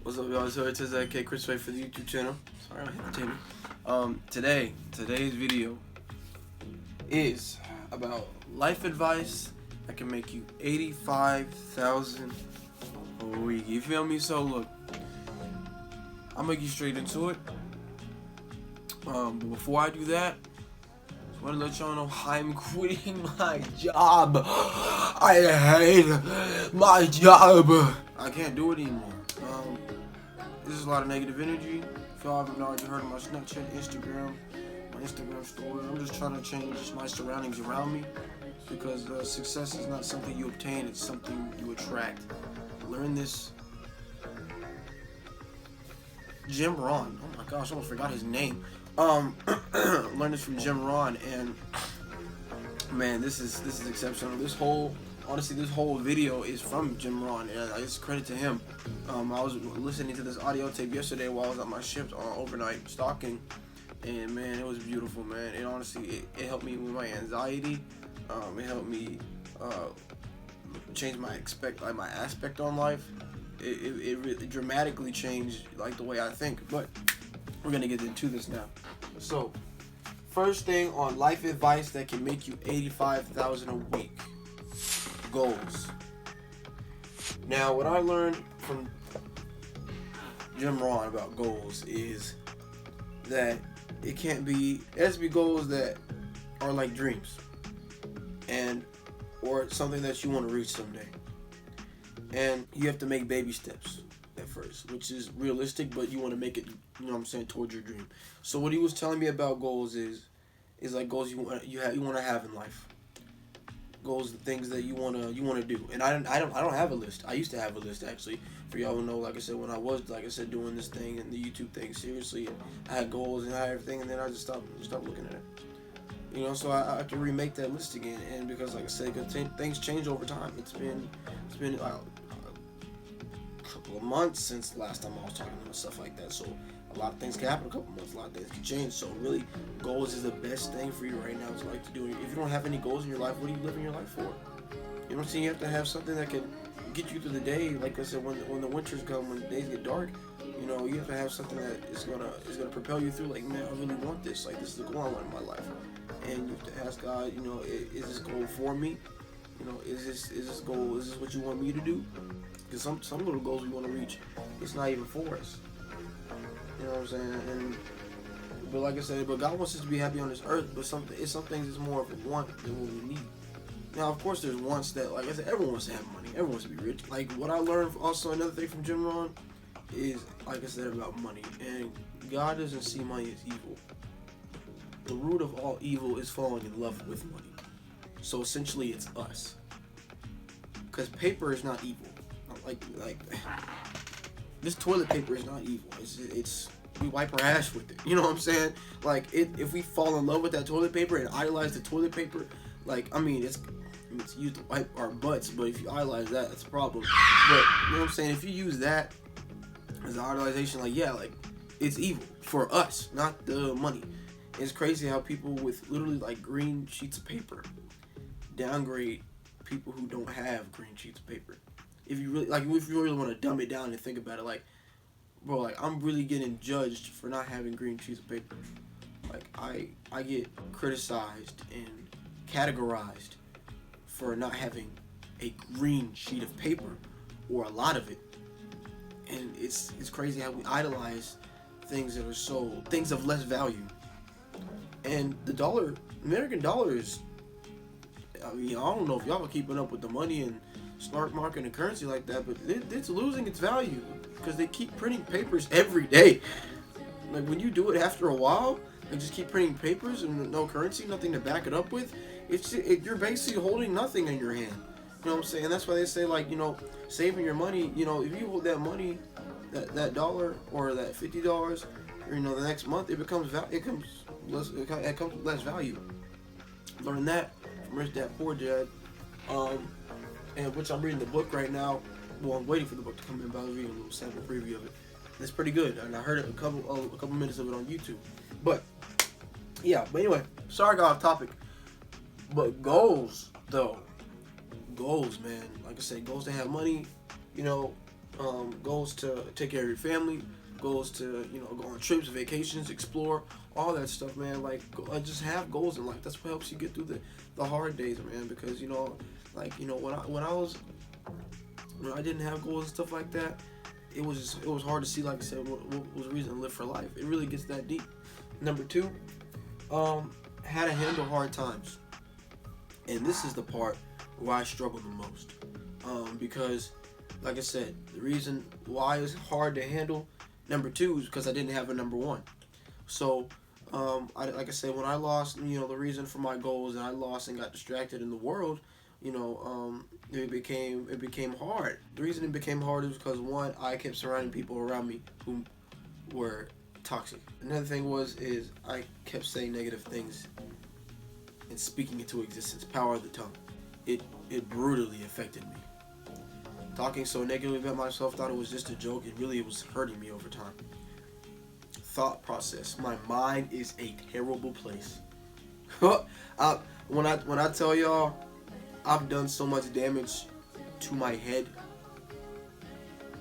What's up, y'all? So it's K Chris Way for the YouTube channel. Sorry, I hit the table. Today's video is about life advice that can make you 85,000 a week. You feel me? So look, I'm gonna get straight into it. But before I do that, just want to let y'all know I'm quitting my job. I hate my job. I can't do it anymore. This is a lot of negative energy. If y'all haven't already heard of my Snapchat, my Instagram story, I'm just trying to change my surroundings around me, because success is not something you obtain, it's something you attract. Learn this. Jim Rohn. Oh my gosh, I almost forgot his name. Learned this from Jim Rohn, and man, this is exceptional. This whole video is from Jim Rohn, and it's credit to him. I was listening to this audio tape yesterday while I was at my shift on overnight stalking, and man, it was beautiful, man. It honestly, it helped me with my anxiety. It helped me change my aspect on life. It really dramatically changed like the way I think. But we're gonna get into this now. So, first thing on life advice that can make you 85,000 a week: goals. Now, what I learned from Jim Rohn about goals is that it has to be goals that are like dreams, or something that you want to reach someday. And you have to make baby steps at first, which is realistic, but you want to make it, you know what I'm saying, towards your dream. So what he was telling me about goals is like goals you want to have in life. Goals, the things that you wanna do. And I don't have a list. I used to have a list, actually. For y'all who know, like I said, when I was doing this thing and the YouTube thing seriously, I had goals and I had everything, and then I just stopped looking at it. You know, so I have to remake that list again. And because, like I said, things change over time. It's been a couple of months since the last time I was talking about stuff like that. So a lot of things can happen in a couple of months. A lot of things can change. So really, goals is the best thing for you right now to like to do. If you don't have any goals in your life, what are you living your life for? You know what I'm saying? You have to have something that can get you through the day. Like I said, when the winters come, when the days get dark, you know, you have to have something that is gonna propel you through. Like, man, I really want this. Like, this is the goal I want in my life. And you have to ask God, you know, is this goal for me? You know, is this what you want me to do? Because some little goals we want to reach, it's not even for us. You know what I'm saying? But like I said, but God wants us to be happy on this earth. But some things is more of a want than what we need. Now, of course, there's wants that, like I said, everyone wants to have money. Everyone wants to be rich. Like, what I learned also, another thing from Jim Rohn is, like I said, about money. And God doesn't see money as evil. The root of all evil is falling in love with money. So essentially, it's us. Because paper is not evil. Like this toilet paper is not evil. It's we wipe our ass with it. You know what I'm saying? Like, if we fall in love with that toilet paper and idolize the toilet paper, like, I mean, it's used to wipe our butts, but if you idolize that, that's a problem. But you know what I'm saying? If you use that as an idolization, like, yeah, like, it's evil for us, not the money. It's crazy how people with literally like green sheets of paper downgrade people who don't have green sheets of paper. If you really want to dumb it down and think about it, like, bro, like, I'm really getting judged for not having green sheets of paper. Like, I get criticized and categorized for not having a green sheet of paper, or a lot of it. And it's crazy how we idolize things that are things of less value. And the American dollar is, I mean, I don't know if y'all are keeping up with the money and stock market and currency like that, but it's losing its value because they keep printing papers every day. Like, when you do it after a while, and just keep printing papers and no currency, nothing to back it up with, you're basically holding nothing in your hand. You know what I'm saying? That's why they say, like, you know, saving your money, you know, if you hold that money, that dollar or that $50, or, you know, the next month, it comes with less value. Learn that from Rich Dad Poor Dad, and which I'm reading the book right now. Well, I'm waiting for the book to come in, but I was reading a little sample preview of it. It's pretty good, and I heard a couple minutes of it on YouTube. But yeah, but anyway, sorry I got off topic. But goals, though, man. Like I said, goals to have money. You know, Goals to take care of your family, goals to go on trips, vacations, explore, all that stuff, man. Like just have goals in life. That's what helps you get through the hard days, man. Because when I didn't have goals and stuff like that, it was hard to see, like I said, what was a reason to live for life. It really gets that deep. Number two, how to handle hard times, and this is the part where I struggle the most, because, like I said, the reason why it's hard to handle. Number two is because I didn't have a number one. So, like I said, when I lost, the reason for my goals, and I lost and got distracted in the world, it became hard. The reason it became hard is because, one, I kept surrounding people around me who were toxic. Another thing is I kept saying negative things and speaking into existence. Power of the tongue. It brutally affected me. Talking so negatively about myself, thought it was just a joke, and really it was hurting me over time. Thought process. My mind is a terrible place. When I tell y'all, I've done so much damage to my head.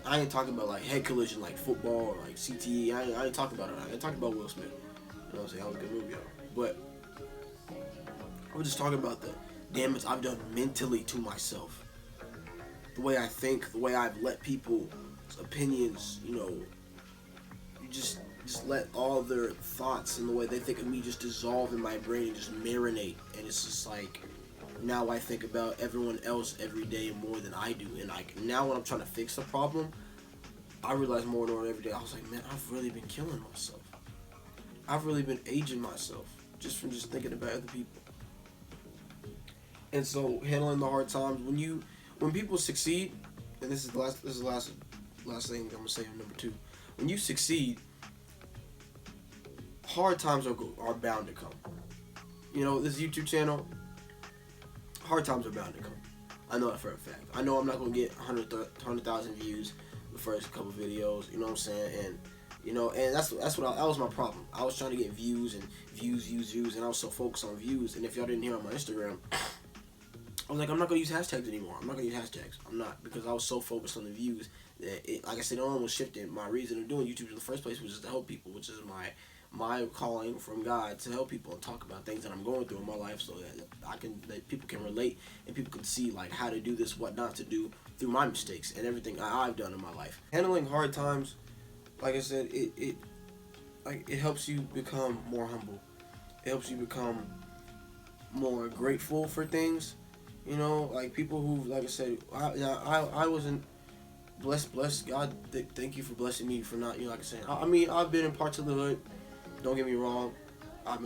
I ain't talking about like head collision, like football or like CTE. I ain't talking about it. I ain't talking about Will Smith. You know what I'm saying? That was a good movie, y'all. But I'm just talking about the damage I've done mentally to myself. The way I think, the way I've let people's opinions, you just let all their thoughts and the way they think of me just dissolve in my brain and just marinate. And it's just like, now I think about everyone else every day more than I do. And like now when I'm trying to fix a problem, I realize more and more every day. I was like, man, I've really been killing myself. I've really been aging myself just from just thinking about other people. And so handling the hard times, when people succeed, and this is the last thing I'm gonna say on number two. When you succeed, hard times are bound to come. This YouTube channel, hard times are bound to come. I know that for a fact. I know I'm not gonna get 100,000 views the first couple videos. You know what I'm saying? And that was my problem. I was trying to get views and views, and I was so focused on views. And if y'all didn't hear on my Instagram, I was like, I'm not gonna use hashtags anymore. I'm not gonna use hashtags. I'm not, because I was so focused on the views that like I said, it almost shifted. My reason of doing YouTube in the first place was just to help people, which is my calling from God, to help people and talk about things that I'm going through in my life, so that people can relate and people can see like how to do this, what not to do through my mistakes and everything I've done in my life. Handling hard times, like I said, it helps you become more humble. It helps you become more grateful for things. Like people who, like I said, I wasn't blessed. God, thank you for blessing me for not, like I said. I mean, I've been in parts of the hood. Don't get me wrong. I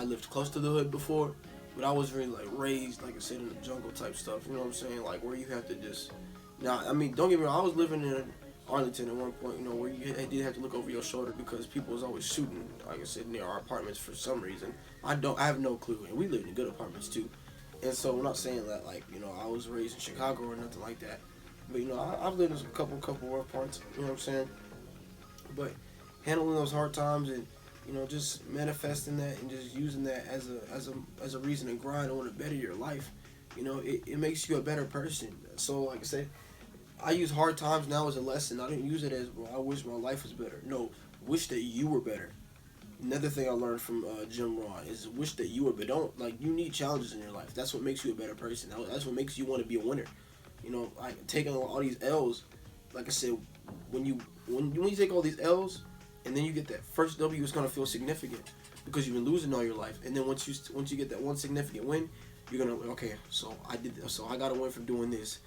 lived close to the hood before, but I was really like raised, like I said, in the jungle type stuff. You know what I'm saying? Like where you have to just. Now, I mean, don't get me wrong. I was living in Arlington at one point, where you did have to look over your shoulder because people was always shooting, like I said, near our apartments for some reason. I have no clue, and we lived in good apartments too. And so I'm not saying that like I was raised in Chicago or nothing like that, but I've lived in a couple rough parts. You know what I'm saying? But handling those hard times and just manifesting that and just using that as a reason to grind on to better your life. It makes you a better person. So like I said, I use hard times now as a lesson. I didn't use it as, well, I wish my life was better. No, wish that you were better. Another thing I learned from Jim Rohn is wish that you were, but you need challenges in your life. That's what makes you a better person. That's what makes you want to be a winner. Like taking all these L's, like I said, when you take all these L's, and then you get that first W, it's gonna feel significant because you've been losing all your life. And then once you get that one significant win, you're gonna, okay, so I did this, so I got a win from doing this.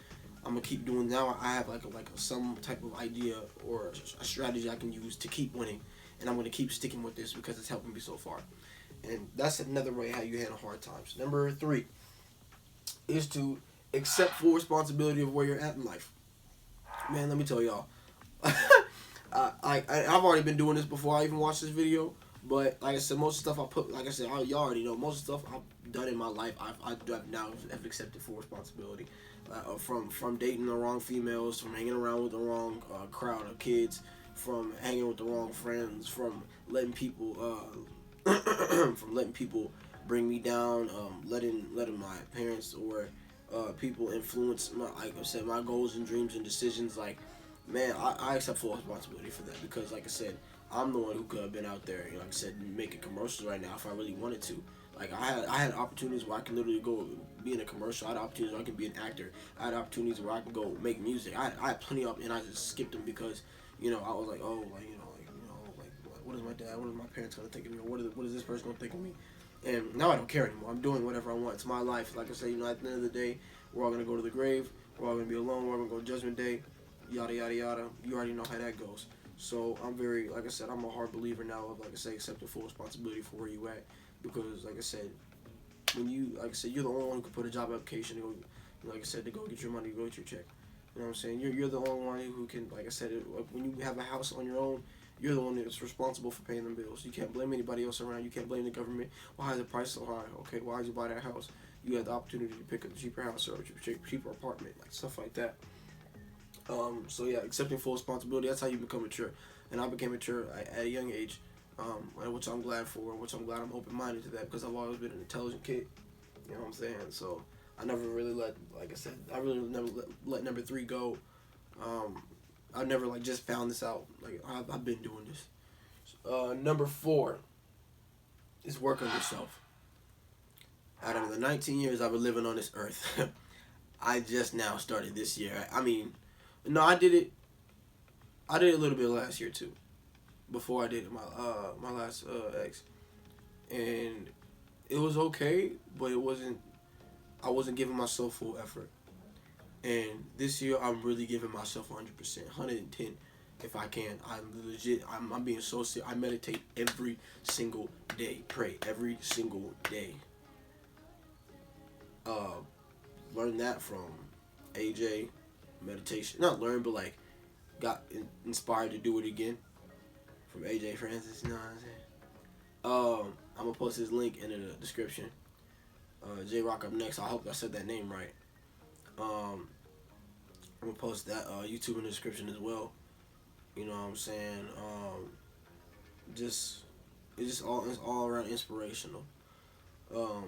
I'm gonna keep doing. Now I have like some type of idea or a strategy I can use to keep winning. And I'm going to keep sticking with this because it's helping me so far. And that's another way how you handle hard times. Number 3 is to accept full responsibility of where you're at in life. Man, let me tell y'all. I've already been doing this before I even watched this video. But like I said, most of the stuff I put, like I said, y'all already know, most of the stuff I've done in my life, I've now have accepted full responsibility. From dating the wrong females, from hanging around with the wrong crowd of kids, from hanging with the wrong friends, from letting people bring me down, letting my parents or people influence my, like I said, my goals and dreams and decisions. Like man, I accept full responsibility for that because, like I said, I'm the one who could have been out there, like I said, making commercials right now if I really wanted to. Like I had opportunities where I can literally go be in a commercial. I had opportunities where I can be an actor. I had opportunities where I can go make music. I had plenty of, and I just skipped them because, I was like, oh, what is my dad? What is my parents gonna think of me? Or what is this person gonna think of me? And now I don't care anymore. I'm doing whatever I want. It's my life. Like I say, at the end of the day, we're all gonna go to the grave. We're all gonna be alone. We're all gonna go to Judgment Day. Yada yada yada. You already know how that goes. So I'm very, like I said, I'm a hard believer now of, like I say, accepting full responsibility for where you at, because, like I said, you're the only one who can put a job application to go, like I said, to go get your money, to go get your check. You know what I'm saying? You're the only one who can, like I said, when you have a house on your own, you're the one that's responsible for paying them bills. You can't blame anybody else around. You can't blame the government. Why is the price so high? Okay, why did you buy that house? You had the opportunity to pick up a cheaper house or a cheaper apartment, like stuff like that. So yeah, accepting full responsibility, that's how you become mature. And I became mature at a young age, which I'm glad for, which I'm glad I'm open-minded to that, because I've always been an intelligent kid. You know what I'm saying? So I never really like I said, I really never let number 3 go. I never just found this out. Like I've been doing this. Number 4 is work on yourself. Out of the 19 years I've been living on this earth, I just now started this year. I mean, no, I did it a little bit last year too, before I did my last ex, and it was okay, but it wasn't. I wasn't giving myself full effort, and this year I'm really giving myself 100%, 110, if I can. I'm legit. I'm being so serious. I meditate every single day. Pray every single day. Learned that from AJ, meditation. Not learn, but got inspired to do it again from AJ Francis. You know what I'm saying? I'm gonna post his link in the description. J Rock up next. I hope I said that name right. I'm gonna post that YouTube in the description as well. You know what I'm saying? It's all around inspirational.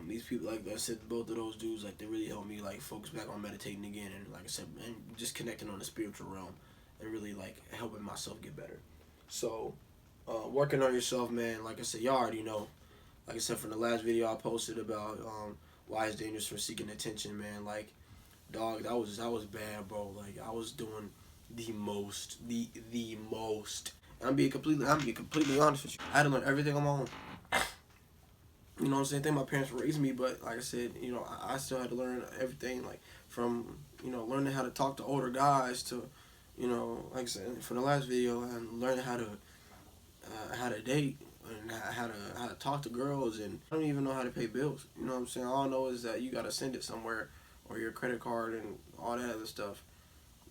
These people, like I said, both of those dudes, they really helped me focus back on meditating again, and like I said, and just connecting on the spiritual realm, and really helping myself get better. So, working on yourself, man. Like I said, y'all already know. Like I said from the last video I posted about why it's dangerous for seeking attention, man. Dog, that was bad, bro. I was doing the most. And I'm being completely honest with you. I had to learn everything on my own. You know what I'm saying? I think my parents raised me, but like I said, I still had to learn everything, from, learning how to talk to older guys to, like I said, from the last video, and learning how to date and how to talk to girls, and I don't even know how to pay bills. You know what I'm saying? All I know is that you got to send it somewhere, or your credit card and all that other stuff.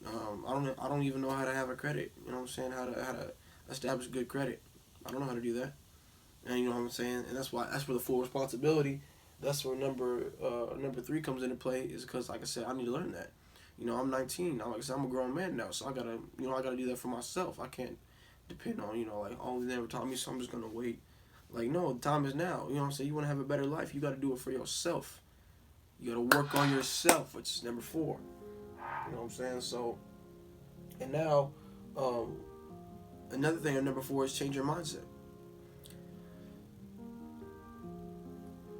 I don't even know how to have a credit. You know what I'm saying? How to establish good credit. I don't know how to do that. And you know what I'm saying? And that's where the full responsibility, that's where number 3 comes into play, is because, like I said, I need to learn that. I'm 19. Like I said, I'm a grown man now, so I gotta do that for myself. I can't depend on, oh, they never taught me, so I'm just gonna wait. No, the time is now. You know what I'm saying? You wanna have a better life, you gotta do it for yourself. You gotta work on yourself, which is number 4. You know what I'm saying? So, and now, another thing at number 4 is change your mindset.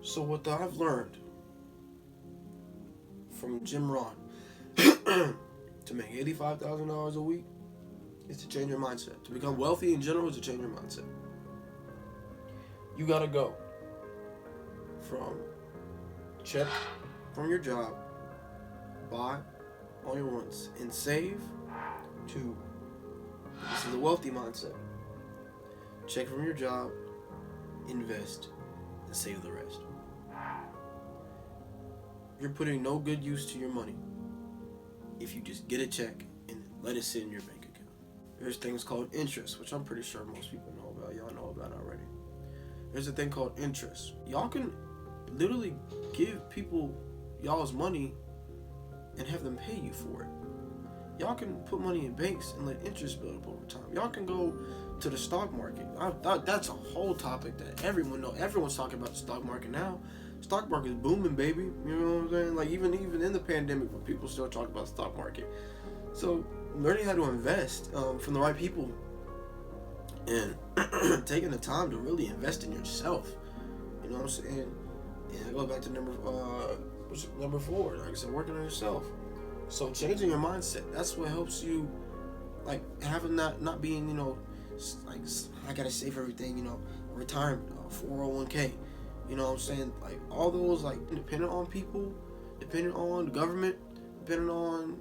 So what I've learned from Jim Rohn to make $85,000 a week is to change your mindset. To become wealthy in general is to change your mindset. You gotta go from check from your job, buy all your wants, and save, to this is a wealthy mindset. Check from your job, invest, and save the rest. You're putting no good use to your money if you just get a check and let it sit in your bank account. There's things called interest, which I'm pretty sure most people know about. Y'all know about already. There's a thing called interest. Y'all can literally give people y'all's money and have them pay you for it. Y'all can put money in banks and let interest build up over time. Y'all can go to the stock market. That's a whole topic that everyone knows. Everyone's talking about the stock market now. Stock market is booming, baby. You know what I'm saying? Even in the pandemic, when people still talk about the stock market. So learning how to invest from the right people, and taking the time to really invest in yourself. You know what I'm saying? And I go back to number 4. Like I said, working on yourself. So changing your mindset. That's what helps you, like having not being, like I gotta save everything. Retirement, 401k. You know what I'm saying? Like all those, like dependent on people, dependent on the government, dependent on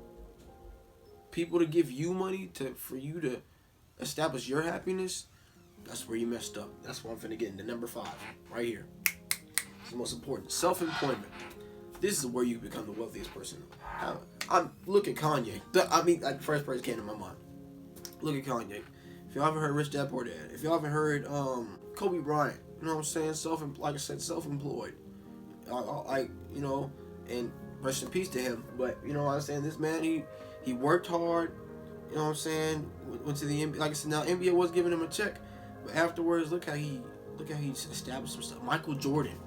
people to give you money for you to establish your happiness. That's where you messed up. That's what I'm finna get into. Number 5, right here. It's the most important. Self-employment. This is where you become the wealthiest person. Look at Kanye. Like the first person came to my mind. Look at Kanye. If y'all haven't heard Rich Dad Poor Dad, if y'all haven't heard Kobe Bryant, you know what I'm saying? Self-employed. And rest in peace to him. But you know what I'm saying? This man, he worked hard. You know what I'm saying? Went to the NBA. Like I said, now NBA was giving him a check, but afterwards, look how he established himself. Michael Jordan.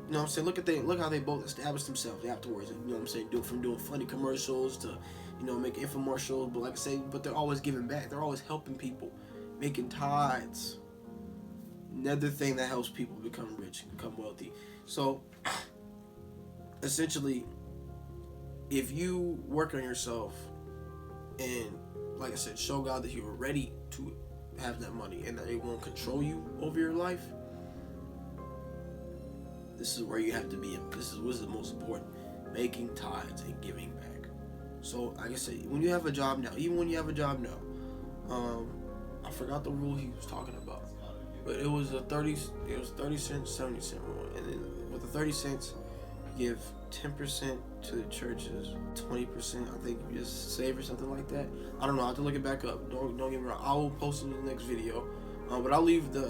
You know what I'm saying? Look how they both established themselves afterwards. You know what I'm saying? From doing funny commercials to, making infomercials. But like I say, they're always giving back. They're always helping people, making tithes. Another thing that helps people become rich, become wealthy. So, essentially, if you work on yourself and, like I said, show God that you are ready to have that money and that it won't control you over your life, this is where you have to be. This is what's the most important: making tithes and giving back. So, like I said, when you have a job now, I forgot the rule he was talking about, but it was 30 cents, 70 cent rule, and then with the 30 cents, you give 10% to the churches, 20% I think you just save or something like that. I don't know. I have to look it back up. Don't get me wrong. I will post it in the next video. But I'll leave the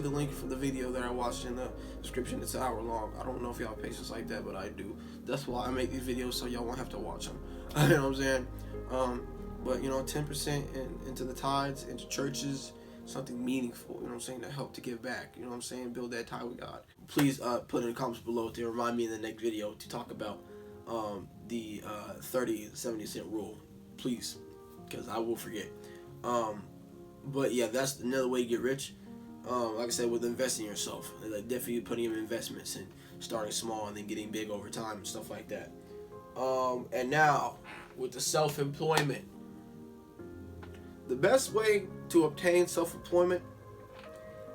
link for the video that I watched in the description. It's an hour long. I don't know if y'all have patience like that, but I do. That's why I make these videos, so y'all won't have to watch them. You know what I'm saying? But 10% into the tithes, into churches, something meaningful. You know what I'm saying? To help to give back. You know what I'm saying? Build that tie with God. Please put in the comments below to remind me in the next video to talk about the 30-70 cent rule, please, because I will forget. But yeah, that's another way to get rich. Like I said, with investing in yourself, like definitely putting in investments and starting small and then getting big over time and stuff like that. And now with the self-employment, the best way to obtain self-employment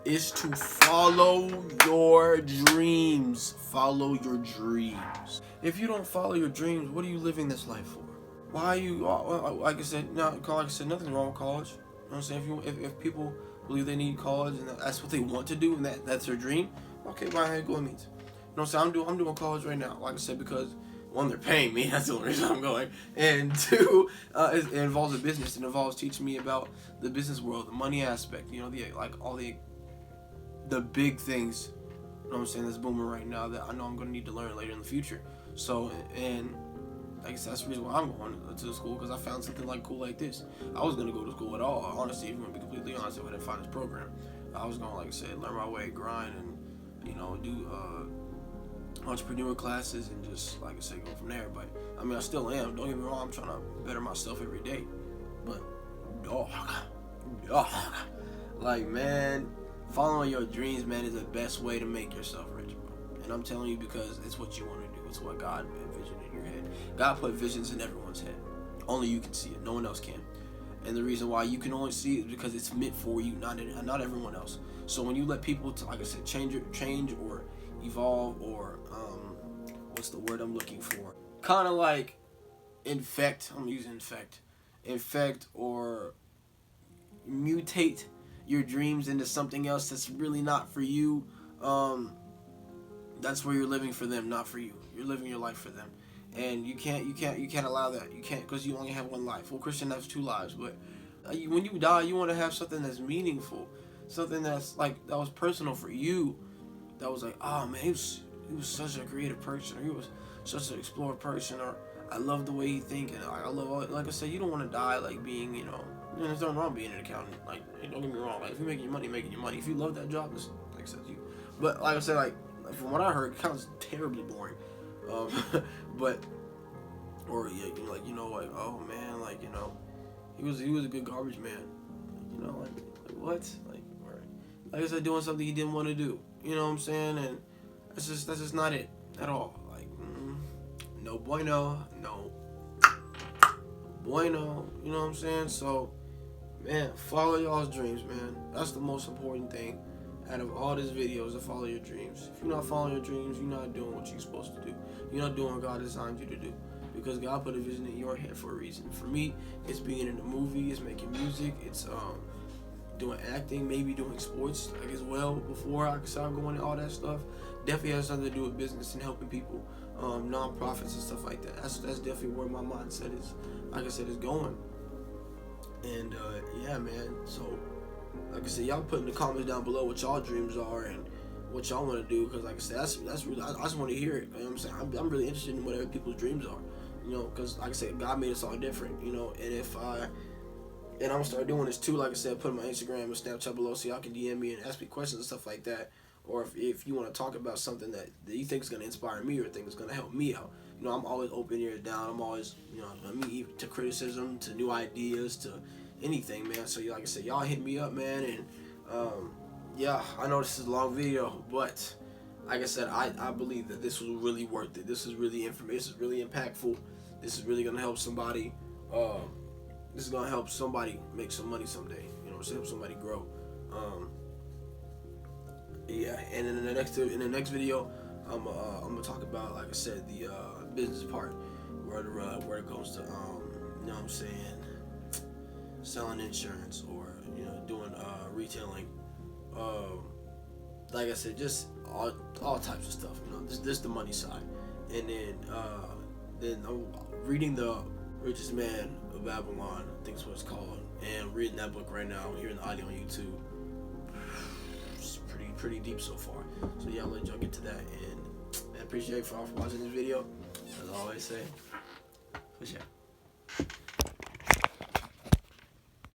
is to follow your dreams. Follow your dreams. If you don't follow your dreams, what are you living this life for? Why are you? Like I said, nothing wrong with college. You know what I'm saying? If people believe they need college and that's what they want to do and that's their dream, okay, by ahead, go and meet. You know what I'm saying? I'm doing college right now. Like I said, because one, they're paying me. That's the only reason I'm going. And two, it involves a business. It involves teaching me about the business world, the money aspect. All the big things. You know what I'm saying? That's booming right now that I know I'm going to need to learn later in the future. So, and I guess that's the reason why I'm going to the school, because I found something cool like this. I was going to go to school at all, honestly, if I'm going to be completely honest, if I didn't find this program. I was going to, like I said, learn my way, grind, and, do entrepreneur classes and just, like I said, go from there. But, I still am. Don't get me wrong, I'm trying to better myself every day. But, man, following your dreams, man, is the best way to make yourself rich, bro. And I'm telling you because it's what you want to do. It's what God envisioned in your head. God put visions in everyone's head. Only you can see it. No one else can. And the reason why you can only see it is because it's meant for you, not everyone else. So when you let people, like I said, change or evolve or what's the word I'm looking for? Kind of like infect. I'm using infect or mutate your dreams into something else that's really not for you. That's where you're living for them, not for you. You're living your life for them, and you can't allow that. You can't, because you only have one life. Well, Christian has 2 lives, but when you die, you want to have something that's meaningful, something that's that was personal for you. That was oh man, he was such a creative person, or he was such an explorer person, or I love the way he think, and I love all. Like I said, you don't want to die being there's nothing wrong being an accountant. Don't get me wrong. If you're making your money. If you love that job, it's like I said, you. But like I said, from what I heard, accountant's terribly boring. But or yeah, you know, like, you know, like, oh man, like, you know, he was a good garbage man, you know, like what, or like I said, doing something he didn't want to do, you know what I'm saying, and that's just not it at all, like, no bueno, no bueno, you know what I'm saying, so. Man, follow y'all's dreams, man. That's the most important thing out of all these videos, to follow your dreams. If you're not following your dreams, you're not doing what you're supposed to do. You're not doing what God designed you to do. Because God put a vision in your head for a reason. For me, it's being in a movie, it's making music, it's doing acting, maybe doing sports like as well before I start going and all that stuff. Definitely has something to do with business and helping people, non-profits and stuff like that. That's definitely where my mindset is, like I said, is going. And yeah, man. So, like I said, y'all put in the comments down below what y'all dreams are and what y'all want to do. Cause like I said, that's really, I just want to hear it. You know what I'm saying? I'm really interested in whatever people's dreams are. You know, cause like I said, God made us all different. You know, and I'm gonna start doing this too. Like I said, put my Instagram and Snapchat below so y'all can DM me and ask me questions and stuff like that. Or if you want to talk about something that you think is gonna inspire me or think is gonna help me out. You know, I'm always open ear down. I'm always, you know, even to criticism, to new ideas, to anything, man. So, like I said, y'all hit me up, man. And, yeah, I know this is a long video, but like I said, I believe that this was really worth it. This is really information. This is really impactful. This is really going to help somebody. This is going to help somebody make some money someday. You know what I'm saying? Help somebody grow. Yeah, and in the next video, I'm gonna talk about, like I said, the business part, where it goes to, you know what I'm saying, selling insurance, or, you know, doing retailing, like I said, just all types of stuff. You know, this the money side, and then I'm reading The Richest Man of Babylon, I think is what it's called, and reading that book right now, hearing the audio on YouTube. It's pretty deep so far. So yeah, I'll let y'all get to that, and I appreciate you for watching this video. As I always say, for sure.